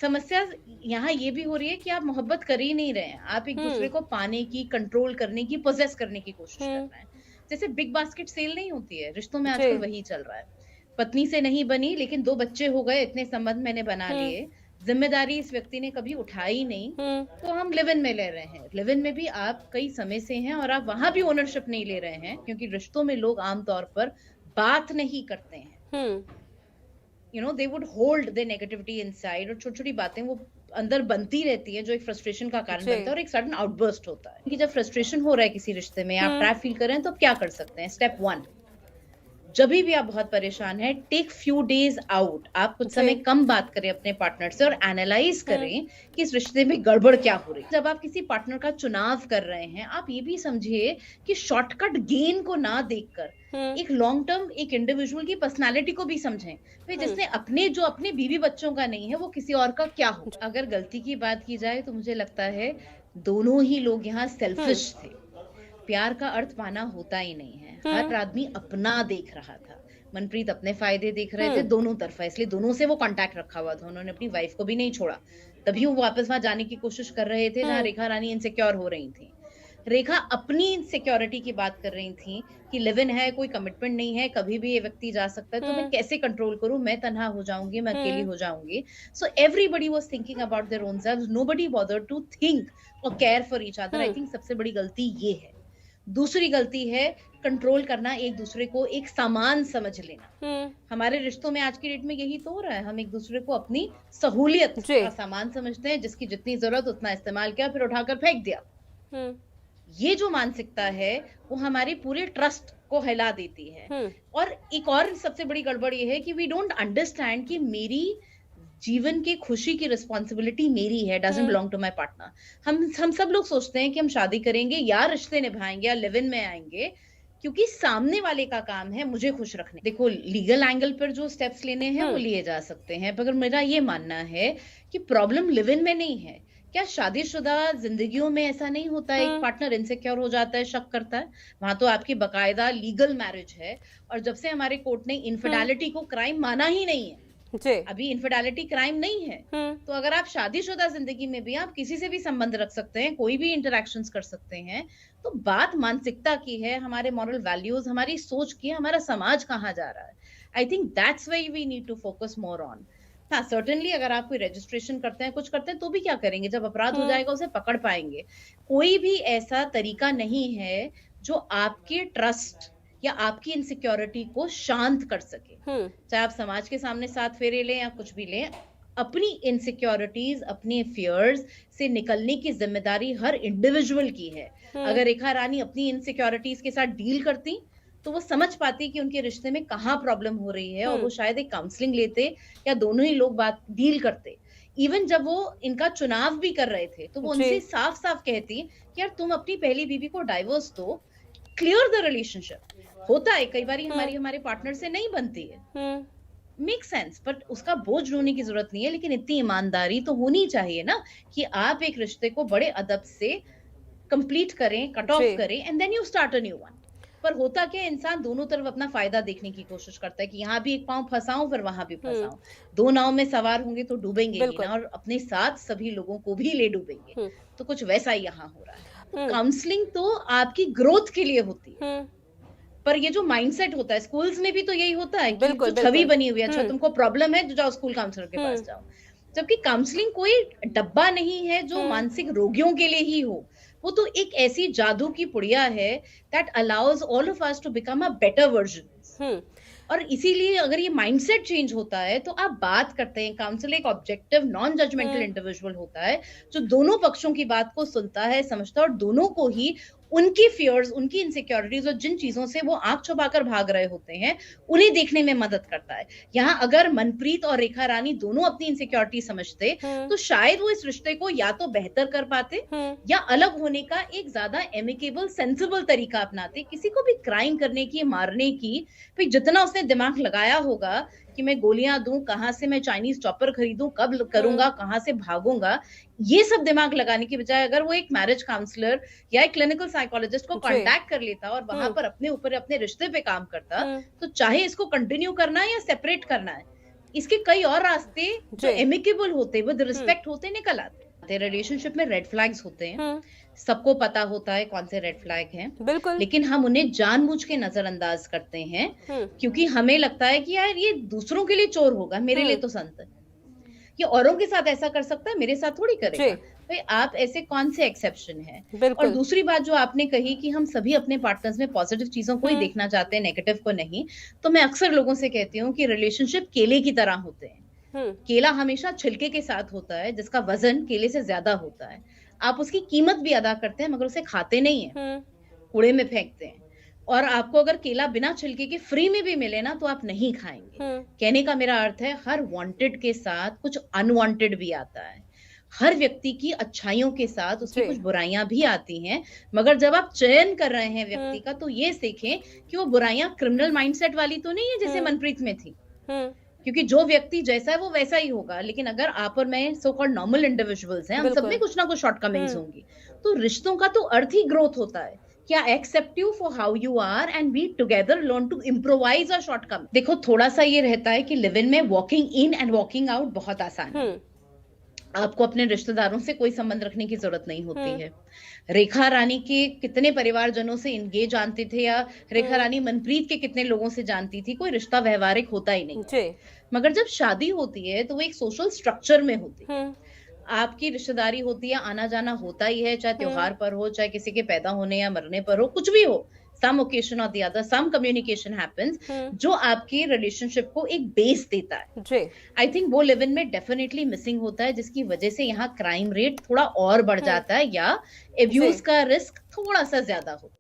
समस्या यहाँ ये भी हो रही है कि आप मोहब्बत कर ही नहीं रहे हैं। आप एक-दूसरे हुँ, को पाने की, कंट्रोल करने की, पोज़ेस करने की कोशिश कर हुँ, रहे हैं। जैसे बिग बास्केट सेल नहीं होती है, रिश्तों में आजकल जी, वही चल रहा है। पत्नी से नहीं बनी लेकिन 2 बच्चे हो गए, इतने संबंध मैंने बना हुँ, लिए, ज़िम्मेदारी इस व्यक्ति ने कभी उठाई नहीं, हुँ, तो हम लिव इन में ले रहे हैं। लिव इन में भी आप कई समय से हैं और आप वहाँ भी ओनरशिप नहीं ले रहे हैं, क्योंकि रिश्तों में लोग आम तौर पर बात नहीं करते हैं। Hmm, they would hold the negativity inside और छोटी-छोटी बातें वो अंदर बनती रहती हैं, जो एक फ्रस्ट्रेशन का कारण जी, बनता है और एक सडन आउटबर्स्ट होता है। कि जब फ्रस्ट्रेशन हो रहा है किसी रिश्ते में, आप हुँ, ट्रैप फील कर रहे हैं, तो आप क्या कर सकते हैं? स्टेप 1, जभी भी आप बहुत परेशान हैं, टेक फ्यू डेज़ आउट। आप कुछ जी, समय कम बात करें अपने पार्टनर से और एनालाइज़ हुँ, करें कि इस रिश्ते में गड़बड़ क्या हो रही है। जब आप किसी पार्टनर का चुनाव कर रहे हैं, आप ये भी समझिए कि शॉर्टकट गेन को ना देखकर, हुँ, एक लॉन्ग टर्म एक इंडिविजुअल की पर्सनैलिटी को भी समझें। भई हुँ, जिसने अपने बीवी-बच्चों का नहीं है, वो किसी और का क्या जी, होगा? अगर गलती की बात की जाए, तो मुझे लगता है, दोनों ही लोग यहाँ हुँ, सेल्फिश थे। प्यार का अर्थ पाना होता ही नहीं है। हर हुँ, आदमी अपना देख रहा था। मनप्रीत अपने फ़ायदे देख रहे थे हुँ, दोनों तरफ़ा, इसलिए दोनों से वो कॉन्टैक्ट रखा हुआ था। उन्होंने अपनी वाइफ़ को भी नहीं छोड़ा। तभी वो वापस वहाँ जाने की कोशिश कर रहे थे, जहाँ हुँ, रेखा रानी इनसिक्योर हो रही थीं। रेखा अपनी इनसिक्योरिटी की बात कर रही थीं कि लिव इन है, कोई कमिटमेंट नहीं है, कभी भी ये व्यक्ति जा सकता है, तो मैं हुँ, कैसे कंट्रोल करूँ? मैं तन्हा हो जाऊँगी, मैं अकेली हुँ, हो जाऊँगी। So everybody was thinking about their own selves, nobody bothered to think और care for each other. I hmm, think सबसे बड़ी गलती ये है। दूसरी गलती है कंट्रोल करना, एक-दूसरे को एक सामान समझ लेना। हुँ, हमारे रिश्तों में आज की डेट में यही तो हो रहा है, हम एक-दूसरे को अपनी सहूलियत जी, का सामान समझते हैं, जिसकी जितनी ज़रूरत उतना इस्तेमाल किया, फिर उठाकर फेंक दिया। हुँ, ये जो मानसिकता है, वो हमारे पूरे ट्रस्ट को हिला देती है। हुँ, और एक और सबसे बड़ी गड़बड़ ये है कि वी डोंट अंडरस्टैंड कि मेरी जीवन की खुशी की रिस्पॉन्सिबिलिटी मेरी है, डज़न्ट हुँ, बिलॉन्ग टू माय पार्टनर। हम सब लोग सोचते हैं कि हम शादी करेंगे या रिश्ते निभाएँगे या लिव इन में आएँगे, क्योंकि सामने वाले का काम है मुझे खुश रखने। देखो, लीगल एंगल पर जो स्टेप्स लेने हैं वो हुँ, लिए जा सकते हैं, मगर मेरा ये मानना है कि प्रॉब्लम लिव इन में नहीं है। क्या शादीशुदा ज़िंदगियों में ऐसा नहीं होता है, एक हुँ, पार्टनर इनसिक्योर हो जाता है, शक करता है? वहाँ तो आपकी बाकायदा लीगल मैरिज है और जब से हमारे कोर्ट ने हुँ, इन्फिडेलिटी को क्राइम माना ही नहीं है, जी, अभी इन्फिडेलिटी क्राइम नहीं है। हुँ, तो अगर आप शादीशुदा ज़िंदगी में भी आप किसी से भी संबंध रख सकते हैं, कोई भी इंटरैक्शंस कर सकते हैं, तो बात मानसिकता की है, हमारे मॉरल वैल्यूज़, हमारी सोच की है, हमारा समाज कहाँ जा रहा है। I think that's why we need to focus more on. हाँ, सर्टेनली अगर आप कोई रजिस्ट्रेशन करते हैं, कुछ करते हैं, तो भी क्या करेंगे? जब अपराध हो हुँ, जाएगा, उसे पकड़ पाएँगे। कोई भी ऐसा तरीका नहीं है, जो आपके ट्रस्ट या आपकी इनसिक्योरिटी को शांत कर सके। हुँ, चाहे आप समाज के सामने 7 फेरे लें या कुछ भी लें, अपनी इनसिक्योरिटीज़, अपने फ़ियर्स से निकलने की ज़िम्मेदारी हर इंडिविजुअल की है। हुँ, अगर रेखा रानी अपनी इनसिक्योरिटीज़ के साथ डील करतीं, तो वो समझ पाती कि उनके रिश्ते में कहाँ प्रॉब्लम हो रही है और वो हुँ, शायद एक काउंसलिंग लेते या दोनों ही लोग बात डील करते। इवन जब वो इनका चुनाव भी कर रहे थे, तो वो जी, उनसे साफ-साफ कहती कि यार तुम अपनी पहली बीवी को डाइवोर्स दो, क्लियर द रिलेशनशिप। होता है कई बारी हुँ, हमारे पार्टनर से नहीं बनती है। हुँ, मेक सेंस, बट उसका बोझ ढोने की जरूरत नहीं है, लेकिन इतनी ईमानदारी तो होनी चाहिए ना कि आप एक रिश्ते को बड़े अदब से कंप्लीट करें, कट जी, ऑफ करें and then you start a new one. पर होता क्या है, इंसान दोनों तरफ अपना फायदा देखने की कोशिश करता है कि यहाँ भी एक पाँव फंसाऊं फिर वहां भी हुँ, फंसाऊं। दो नाव में सवार होंगे तो डूबेंगे ही बिल्कुल, ना, और अपने साथ सभी लोगों को भी ले डूबेंगे। हुँ, तो कुछ वैसा ही यहाँ हो रहा है। तो हुँ, काउंसलिंग तो आपकी ग्रोथ के लिए होती है, हुँ, पर ये जो माइंडसेट होता है, स्कूल्स में भी तो यही होता है कि बिल्कुल, जो छवि बिल्कुल, बनी हुई है, अच्छा हुँ, तुमको प्रॉब्लम है तो जाओ स्कूल काउंसलर के पास हुँ, जाओ। जबकि काउंसलिंग कोई डब्बा नहीं है जो हुँ, मानसिक रोगियों के लिए ही हो। वो तो एक ऐसी जादू की पुड़िया है that allows all of us to become a better version. Hmm, और इसीलिए अगर ये माइंडसेट चेंज होता है, तो आप बात करते हैं, काउंसलर एक ऑब्जेक्टिव नॉन जजमेंटल हुँ, इंडिविजुअल होता है, जो दोनों पक्षों की बात को सुनता है, समझता है और दोनों को ही उनकी फियर्स, उनकी इनसिक्योरिटीज और जिन चीजों से वो आंख छुपाकर भाग रहे होते हैं, उन्हें देखने में मदद करता है। यहाँ अगर मनप्रीत और रेखा रानी दोनों अपनी इनसिक्योरिटी समझते, हुँ, तो शायद वो इस रिश्ते को या तो बेहतर कर पाते हुँ, या अलग होने का एक ज्यादा एमिकेबल सेंसिबल तरीका अपनाते। किसी को भी क्राइम करने की, मारने की, फिर जितना उसने दिमाग लगाया होगा कि मैं गोलियाँ दूँ, कहाँ से मैं चाइनीज़ चॉपर खरीदूँ, कब हुँ, करूँगा, कहाँ से भागूँगा, ये सब दिमाग लगाने की बजाय अगर वो एक मैरिज काउंसलर या एक क्लिनिकल साइकोलॉजिस्ट को जी, कॉन्टैक्ट कर लेता और वहाँ हुँ, पर अपने ऊपर अपने रिश्ते पे काम करता, हुँ, तो चाहे इसको कंटिन्यू करना है या सेपरेट करना है, इसके कई और रास्ते जो जी। एमिकेबल होते, विद रिस्पेक्ट होते, निकल आते हैं। रिलेशनशिप में रेड फ्लैग्स होते हैं, सबको पता होता है कौन से रेड फ्लैग हैं, बिल्कुल। लेकिन हम उन्हें जानबूझ के नजरअंदाज करते हैं, क्योंकि हमें लगता है कि यार ये दूसरों के लिए चोर होगा, मेरे लिए तो संत है। ये औरों के साथ ऐसा कर सकता है, मेरे साथ थोड़ी करेगा। भाई आप ऐसे कौन से एक्सेप्शन हैं? और दूसरी बात जो आपने कही कि हम सभी अपने पार्टनर्स में पॉजिटिव चीजों को ही देखना चाहते हैं, नेगेटिव को नहीं। तो मैं अक्सर लोगों से कहती हूँ कि रिलेशनशिप केले की तरह होते हैं। केला हमेशा छिलके के साथ होता है, जिसका वजन केले से ज्यादा होता है। आप उसकी कीमत भी अदा करते हैं, मगर उसे खाते नहीं है, कूड़े में फेंकते हैं। और आपको अगर केला बिना छिलके के फ्री में भी मिले ना, तो आप नहीं खाएंगे। कहने का मेरा अर्थ है, हर वांटेड के साथ कुछ अनवांटेड भी आता है। हर व्यक्ति की अच्छाइयों के साथ उसकी कुछ बुराइयां भी आती हैं, मगर जब आप चयन कर रहे हैं व्यक्ति का, तो ये सीखें कि वो बुराइयां क्रिमिनल माइंडसेट वाली तो नहीं है जैसे मनप्रीत में थी। क्योंकि जो व्यक्ति जैसा है वो वैसा ही होगा, लेकिन अगर आप और मैं सो कॉल्ड नॉर्मल इंडिविजुअल्स हैं, हम सब में कुछ ना कुछ शॉर्टकमिंग्स होंगी। तो रिश्तों का तो अर्थ ही ग्रोथ होता है कि I accept you for how you are and we together learn to improvise a shortcome. देखो, थोड़ा सा ये रहता है कि लिव इन में walking in and walking out बहुत आसान है। आपको अपने रिश्तेदारों से कोई संबंध रखने की जरूरत नहीं होती है। रेखा रानी के कितने परिवारजनों से ये जानते थे, या रेखा रानी मनप्रीत के कितने लोगों से जानती थी, कोई रिश्ता व्यवहारिक होता ही नहीं। मगर जब शादी होती है तो वो एक सोशल स्ट्रक्चर में होती है। आपकी रिश्तेदारी होती है, आना जाना होता ही है, चाहे त्योहार पर हो, चाहे किसी के पैदा होने या मरने पर हो, कुछ भी हो, some occasion or the other, some communication happens, जो आपकी रिलेशनशिप को एक बेस देता है। आई थिंक वो लिव इन में डेफिनेटली मिसिंग होता है, जिसकी वजह से यहाँ क्राइम रेट थोड़ा और बढ़ जाता है, या एब्यूज का रिस्क थोड़ा सा ज्यादा होता है।